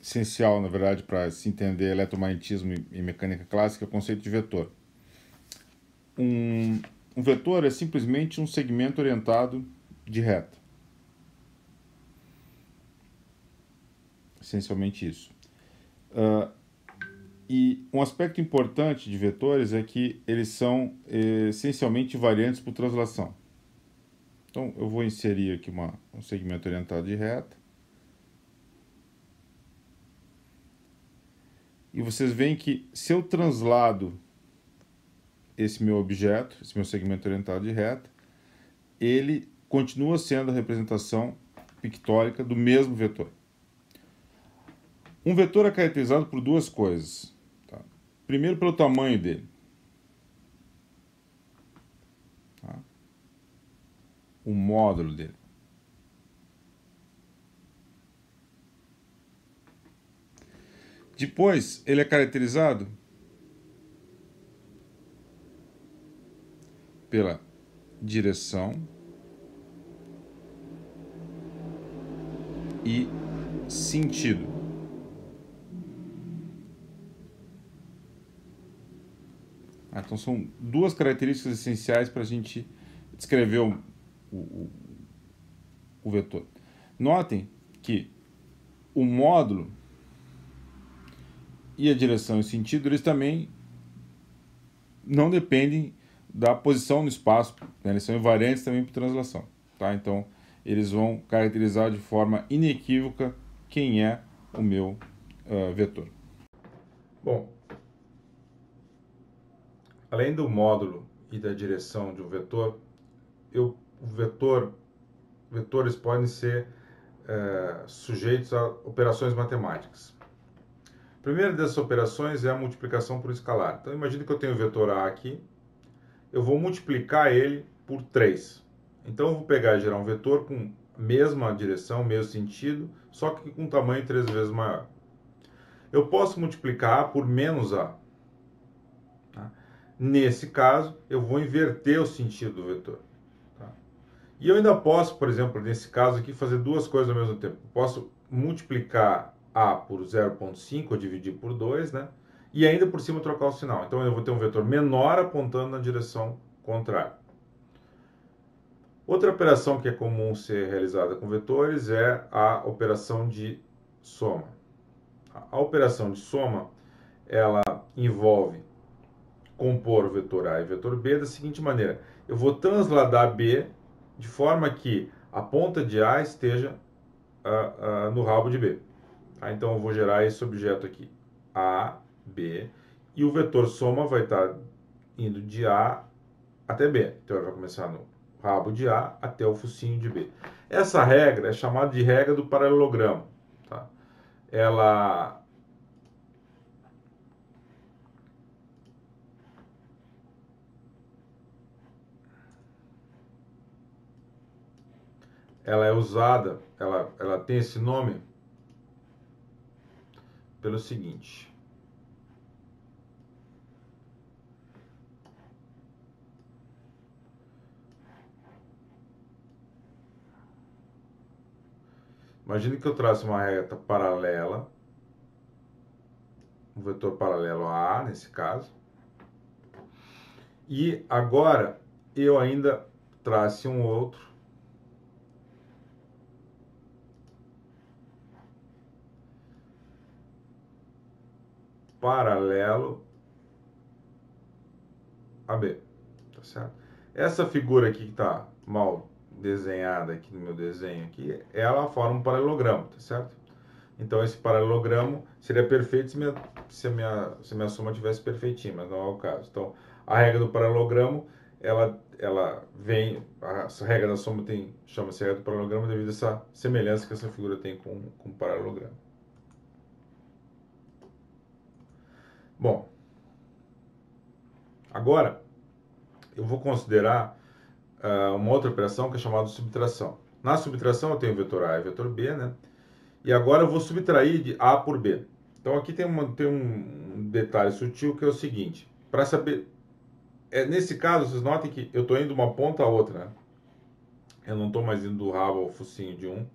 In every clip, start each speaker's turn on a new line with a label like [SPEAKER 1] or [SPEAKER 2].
[SPEAKER 1] essencial, na verdade, para se entender eletromagnetismo e mecânica clássica, é o conceito de vetor. Um vetor é simplesmente um segmento orientado de reta. Essencialmente isso. E um aspecto importante de vetores é que eles são essencialmente variantes por translação. Então, eu vou inserir aqui um segmento orientado de reta. E vocês veem que se eu translado esse meu objeto, esse meu segmento orientado de reta, ele continua sendo a representação pictórica do mesmo vetor. Um vetor é caracterizado por duas coisas. Tá? Primeiro, pelo tamanho dele. Tá? O módulo dele. Depois, ele é caracterizado pela direção e sentido. Então, são duas características essenciais para a gente descrever o vetor. Notem que o módulo e a direção e sentido, eles também não dependem da posição no espaço, né? Eles são invariantes também por translação. Tá? Então, eles vão caracterizar de forma inequívoca quem é o meu vetor. Bom, além do módulo e da direção de um vetor, vetores podem ser sujeitos a operações matemáticas. A primeira dessas operações é a multiplicação por escalar. Então, imagine que eu tenho o vetor A aqui, eu vou multiplicar ele por 3. Então, eu vou pegar e gerar um vetor com a mesma direção, mesmo sentido, só que com um tamanho 3 vezes maior. Eu posso multiplicar A por menos A. Tá? Nesse caso, eu vou inverter o sentido do vetor. Tá? E eu ainda posso, por exemplo, nesse caso aqui, fazer duas coisas ao mesmo tempo. Eu posso multiplicar A por 0,5, ou dividir por 2, né? E ainda por cima trocar o sinal. Então eu vou ter um vetor menor apontando na direção contrária. Outra operação que é comum ser realizada com vetores é a operação de soma. A operação de soma, ela envolve compor o vetor A e o vetor B da seguinte maneira. Eu vou transladar B de forma que a ponta de A esteja no rabo de B. Tá? Então eu vou gerar esse objeto aqui, A, B, e o vetor soma vai estar indo de A até B. Então ele vai começar no rabo de A até o focinho de B. Essa regra é chamada de regra do paralelogramo. Tá? Ela é usada, ela tem esse nome pelo seguinte. Imagine que eu traço uma reta paralela, um vetor paralelo a A, nesse caso. E agora eu ainda trace um outro paralelo a B, tá certo? Essa figura aqui que está mal desenhada aqui no meu desenho aqui, ela forma um paralelogramo, tá certo? Então esse paralelogramo seria perfeito se a minha soma tivesse perfeitinha, mas não é o caso. Então a regra do paralelogramo, ela vem, essa regra da soma chama-se regra do paralelogramo devido a essa semelhança que essa figura tem com o paralelogramo. Bom, agora eu vou considerar uma outra operação que é chamada de subtração. Na subtração eu tenho o vetor A e o vetor B, né? E agora eu vou subtrair de A por B. Então aqui tem um detalhe sutil que é o seguinte. Para saber... nesse caso, vocês notem que eu estou indo de uma ponta a outra, né? Eu não estou mais indo do rabo ao focinho de um.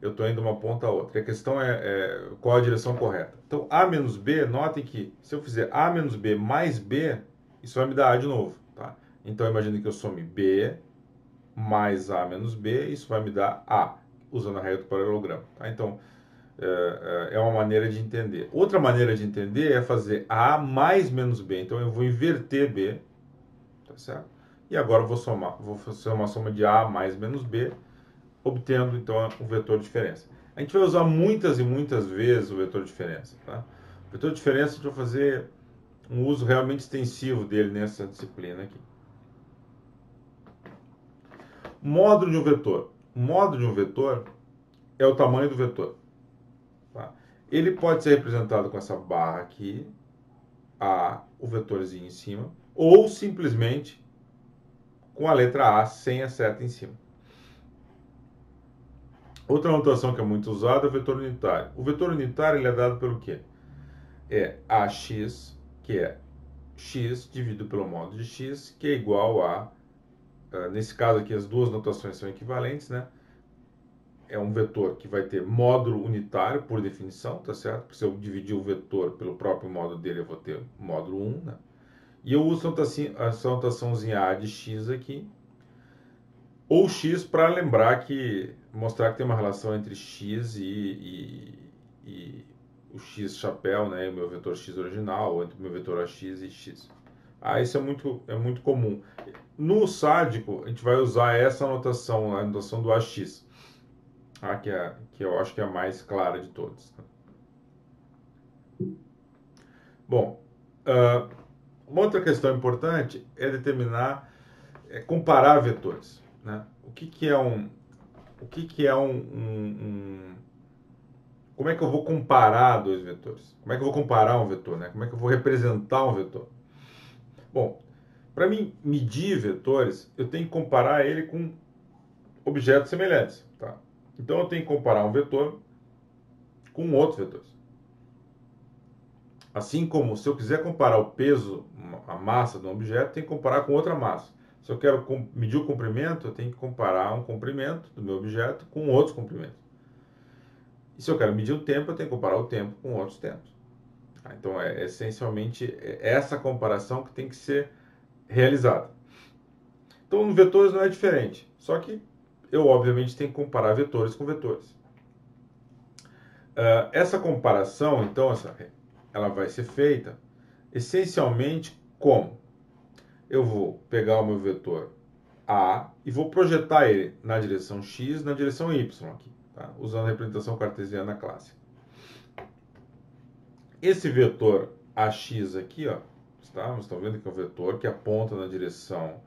[SPEAKER 1] eu estou indo de uma ponta a outra. A questão é qual a direção correta. Então, A menos B, notem que se eu fizer A menos B mais B, isso vai me dar A de novo. Tá? Então, imagine que eu some B mais A menos B, isso vai me dar A, usando a regra do paralelogramo. Tá? Então, é uma maneira de entender. Outra maneira de entender é fazer A mais menos B. Então, eu vou inverter B, tá certo? E agora eu vou fazer uma soma de A mais menos B, obtendo, então, o vetor de diferença. A gente vai usar muitas e muitas vezes o vetor de diferença. Tá? O vetor de diferença, a gente vai fazer um uso realmente extensivo dele nessa disciplina aqui. Módulo de um vetor. O módulo de um vetor é o tamanho do vetor. Tá? Ele pode ser representado com essa barra aqui, o vetorzinho em cima, ou simplesmente com a letra A sem a seta em cima. Outra notação que é muito usada é o vetor unitário. O vetor unitário ele é dado pelo quê? É AX, que é x dividido pelo módulo de x, que é igual a, nesse caso aqui as duas notações são equivalentes, né? É um vetor que vai ter módulo unitário, por definição, tá certo? Porque se eu dividir o vetor pelo próprio módulo dele, eu vou ter módulo 1, né? E eu uso essa notaçãozinha A de x aqui, ou x para lembrar mostrar que tem uma relação entre x e o x chapéu, né? O meu vetor x original, ou entre o meu vetor AX e x. Isso é muito comum. No sádico, a gente vai usar essa notação, a notação do AX. Que eu acho que é a mais clara de todas. Bom, uma outra questão importante é comparar vetores. Né? Como é que eu vou comparar dois vetores? Como é que eu vou comparar um vetor? Né? Como é que eu vou representar um vetor? Bom, para mim medir vetores, eu tenho que comparar ele com objetos semelhantes. Tá? Então eu tenho que comparar um vetor com outros vetores. Assim como se eu quiser comparar o peso, a massa de um objeto, eu tenho que comparar com outra massa. Se eu quero medir o comprimento, eu tenho que comparar um comprimento do meu objeto com outros comprimentos. E se eu quero medir o tempo, eu tenho que comparar o tempo com outros tempos. Então é essencialmente essa comparação que tem que ser realizada. Então no vetores não é diferente, só que eu obviamente tenho que comparar vetores com vetores. Essa comparação, então, ela vai ser feita essencialmente como? Eu vou pegar o meu vetor A e vou projetar ele na direção X, na direção Y aqui, tá? Usando a representação cartesiana clássica. Esse vetor AX aqui, ó, tá? Vocês estão vendo que é um vetor que aponta na direção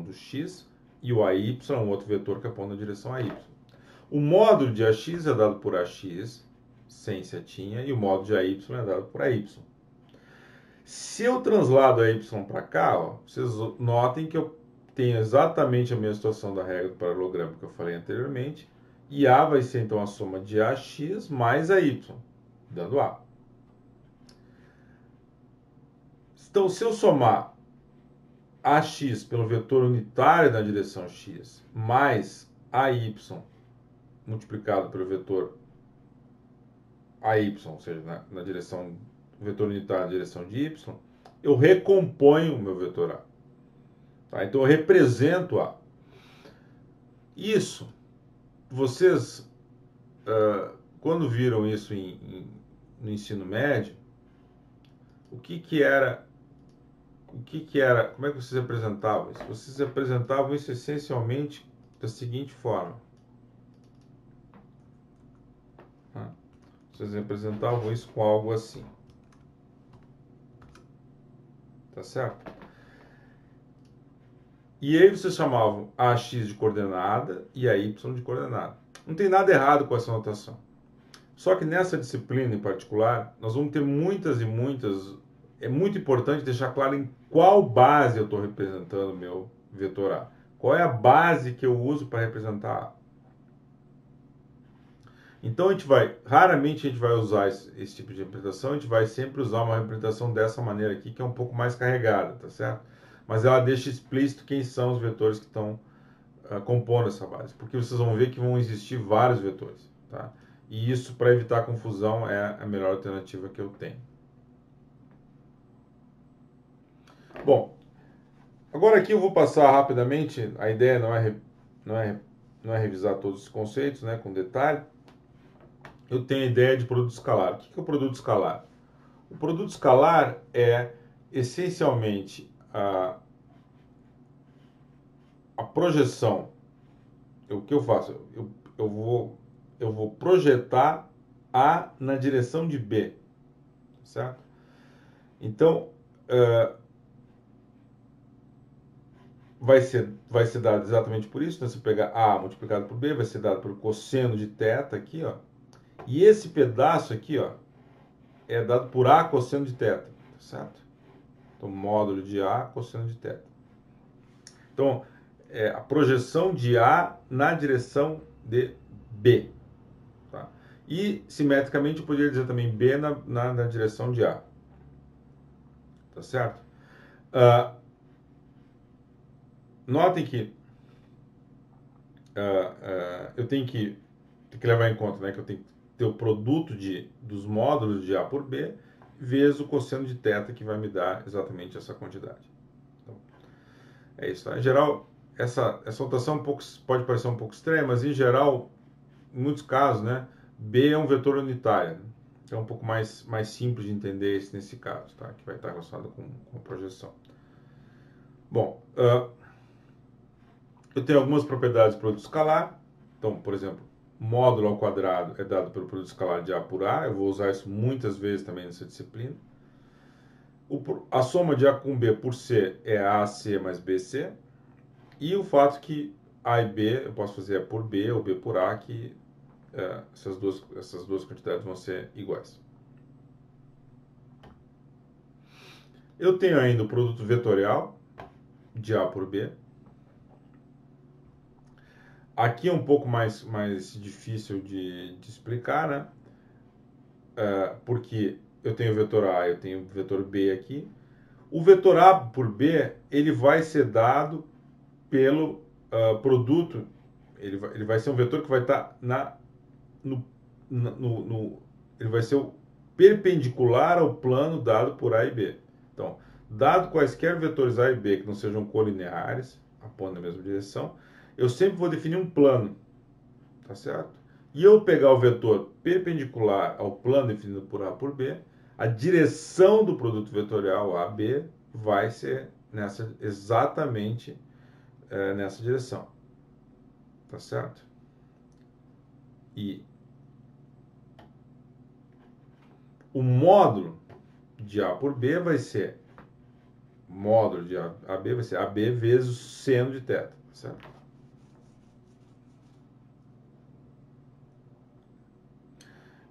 [SPEAKER 1] do X, e o AY é um outro vetor que aponta na direção AY. O módulo de AX é dado por AX, sem setinha, e o módulo de AY é dado por AY. Se eu translado AY para cá, ó, vocês notem que eu tenho exatamente a mesma situação da regra do paralelogramo que eu falei anteriormente, e A vai ser então a soma de AX mais AY, dando A. Então, se eu somar AX pelo vetor unitário na direção X, mais AY multiplicado pelo vetor AY, ou seja, na direção, vetor unitário na direção de Y, eu recomponho o meu vetor A. Tá? Então, eu represento A. Isso, vocês, quando viram isso no ensino médio, como é que vocês representavam isso? Vocês representavam isso essencialmente da seguinte forma. Vocês representavam isso com algo assim. Tá certo? E aí vocês chamavam AX de coordenada e AY de coordenada. Não tem nada errado com essa notação. Só que nessa disciplina em particular, nós vamos ter muitas e muitas... É muito importante deixar claro em qual base eu estou representando o meu vetor A. Qual é a base que eu uso para representar A. Então, raramente a gente vai usar esse tipo de representação, a gente vai sempre usar uma representação dessa maneira aqui, que é um pouco mais carregada, tá certo? Mas ela deixa explícito quem são os vetores que estão compondo essa base, porque vocês vão ver que vão existir vários vetores, tá? E isso, para evitar confusão, é a melhor alternativa que eu tenho. Bom, agora aqui eu vou passar rapidamente, a ideia não é revisar todos os conceitos, né, com detalhe. Eu tenho a ideia de produto escalar. O que é o produto escalar? O produto escalar é essencialmente a projeção. O que eu faço? Eu vou projetar A na direção de B, certo? Então, vai ser dado exatamente por isso, né? Se pegar A multiplicado por B, vai ser dado pelo cosseno de θ aqui, ó. E esse pedaço aqui, ó, é dado por A cosseno de θ, certo? Então, módulo de A cosseno de θ. Então, é a projeção de A na direção de B. Tá? E, simetricamente, eu poderia dizer também B na direção de A. Tá certo? Notem que eu tenho que levar em conta, né, que eu tenho que ter o produto dos módulos de A por B vezes o cosseno de θ, que vai me dar exatamente essa quantidade. Então, é isso. Tá? Em geral, essa notação pode parecer um pouco estranha, mas em geral, em muitos casos, né, B é um vetor unitário. Né? É um pouco mais simples de entender nesse caso, tá? Que vai estar relacionado com a projeção. Bom, eu tenho algumas propriedades do produto escalar. Então, por exemplo, módulo ao quadrado é dado pelo produto escalar de A por A. Eu vou usar isso muitas vezes também nessa disciplina. A soma de A com B por C é AC mais BC. E o fato que A e B eu posso fazer A por B ou B por A, que essas duas quantidades vão ser iguais. Eu tenho ainda o produto vetorial de A por B. Aqui é um pouco mais difícil de explicar, né? Porque eu tenho o vetor A, eu tenho o vetor B aqui. O vetor A por B, ele vai ser dado pelo produto, ele vai ser um vetor que vai estar ele vai ser o perpendicular ao plano dado por A e B. Então, dado quaisquer vetores A e B que não sejam colineares, apontando na mesma direção, eu sempre vou definir um plano, tá certo? E eu pegar o vetor perpendicular ao plano definido por A por B, a direção do produto vetorial AB vai ser exatamente nessa direção, tá certo? E o módulo de A por B vai ser módulo de AB vai ser AB vezes o seno de θ, tá certo?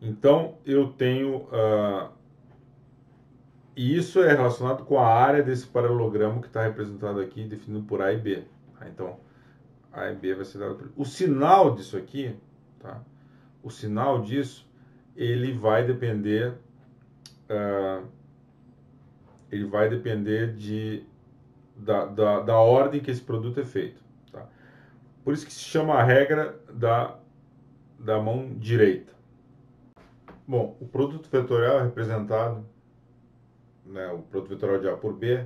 [SPEAKER 1] Então, eu tenho... e isso é relacionado com a área desse paralelogramo que está representado aqui, definido por A e B. Tá? Então, A e B vai ser dado por... O sinal disso aqui, tá? O sinal disso, ele vai depender... da ordem que esse produto é feito. Tá? Por isso que se chama a regra da mão direita. Bom, o produto vetorial é representado, né, o produto vetorial de A por B.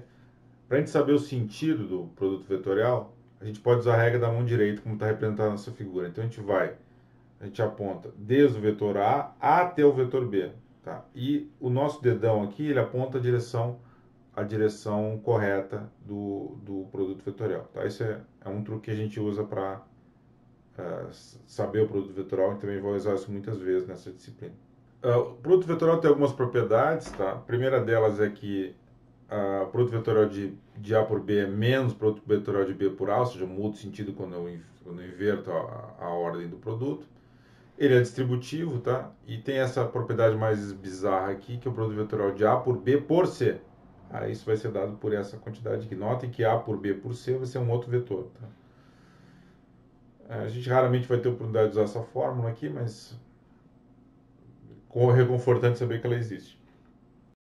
[SPEAKER 1] Para a gente saber o sentido do produto vetorial, a gente pode usar a regra da mão direita, como está representada nessa figura. Então, a gente aponta desde o vetor A até o vetor B. Tá? E o nosso dedão aqui, ele aponta a direção correta do produto vetorial. Tá? Esse é um truque que a gente usa para saber o produto vetorial, e também vou usar isso muitas vezes nessa disciplina. O produto vetorial tem algumas propriedades. Tá? A primeira delas é que o produto vetorial de A por B é menos o produto vetorial de B por A, ou seja, muda o sentido quando eu inverto a ordem do produto. Ele é distributivo, tá? E tem essa propriedade mais bizarra aqui, que é o produto vetorial de A por B por C. Isso vai ser dado por essa quantidade aqui. Notem que A por B por C vai ser um outro vetor. Tá? A gente raramente vai ter a oportunidade de usar essa fórmula aqui, mas é reconfortante saber que ela existe.